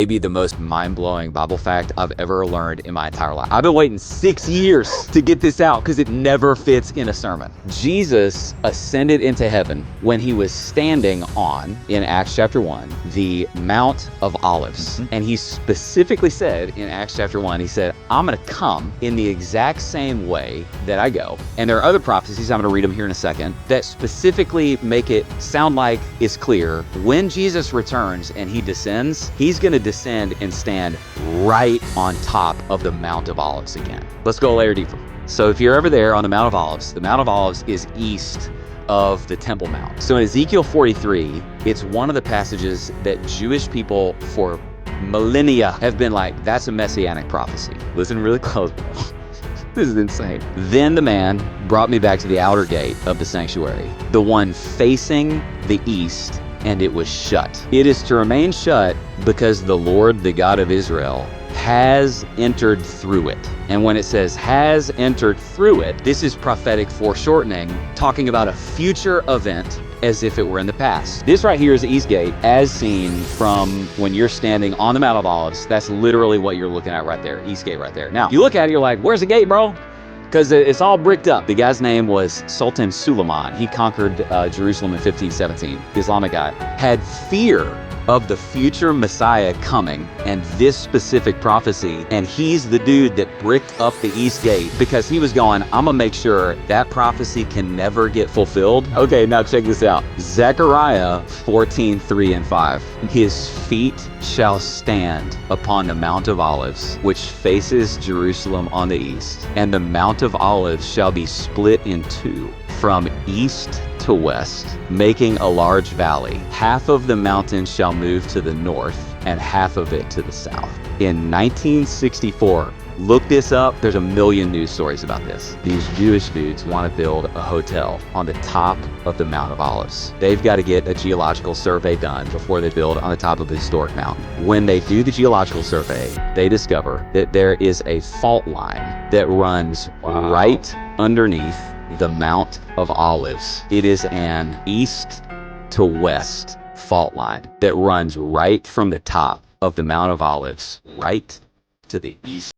Maybe the most mind-blowing Bible fact I've ever learned in my entire life. I've been waiting 6 years to get this out because it never fits in a sermon. Jesus ascended into heaven when he was standing on, in Acts chapter 1, the Mount of Olives. And he specifically said in Acts chapter 1, he said, I'm gonna come in the exact same way that I go. And there are other prophecies, I'm gonna read them here in a second, that specifically make it sound like it's clear when Jesus returns and he descends, he's gonna descend and stand right on top of the Mount of Olives again. Let's go a layer deeper. So if you're ever there on the Mount of Olives is east of the Temple Mount. So in Ezekiel 43, it's one of the passages that Jewish people for millennia have been like, that's a messianic prophecy. Listen really close. This is insane. Then the man brought me back to the outer gate of the sanctuary, the one facing the east, and it was shut. It is to remain shut because the Lord, the God of Israel, has entered through it. And when it says has entered through it, this is prophetic foreshortening, talking about a future event as if it were in the past. This right here is the East Gate as seen from when you're standing on the Mount of Olives. That's literally what you're looking at right there, East Gate right there. Now, you look at it, you're like, where's the gate, bro? Because it's all bricked up. The guy's name was Sultan Suleiman. He conquered Jerusalem in 1517. The Islamic guy had fear of the future Messiah coming and this specific prophecy. And he's the dude that bricked up the East Gate because he was going, I'm gonna make sure that prophecy can never get fulfilled. Okay, now check this out. Zechariah 14:3-5. His feet shall stand upon the Mount of Olives, which faces Jerusalem on the east. And the Mount of Olives shall be split in two from east to west, making a large valley. Half of the mountain shall move to the north and half of it to the south. In 1964, look this up. There's a million news stories about this. These Jewish dudes want to build a hotel on the top of the Mount of Olives. They've got to get a geological survey done before they build on the top of a historic mountain. When they do the geological survey, they discover that there is a fault line that runs right underneath the Mount of Olives. It is an east to west fault line that runs right from the top of the Mount of Olives right to the east.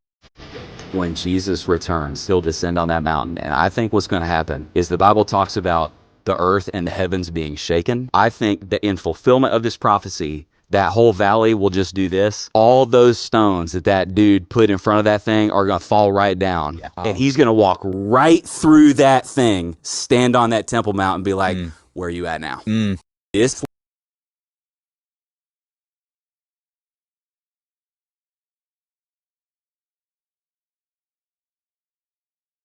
When Jesus returns, he'll descend on that mountain. And I think what's going to happen is the Bible talks about the earth and the heavens being shaken. I think that in fulfillment of this prophecy, that whole valley will just do this. All those stones that dude put in front of that thing are going to fall right down. Yeah. And he's going to walk right through that thing, stand on that Temple Mount and be like, where are you at now? This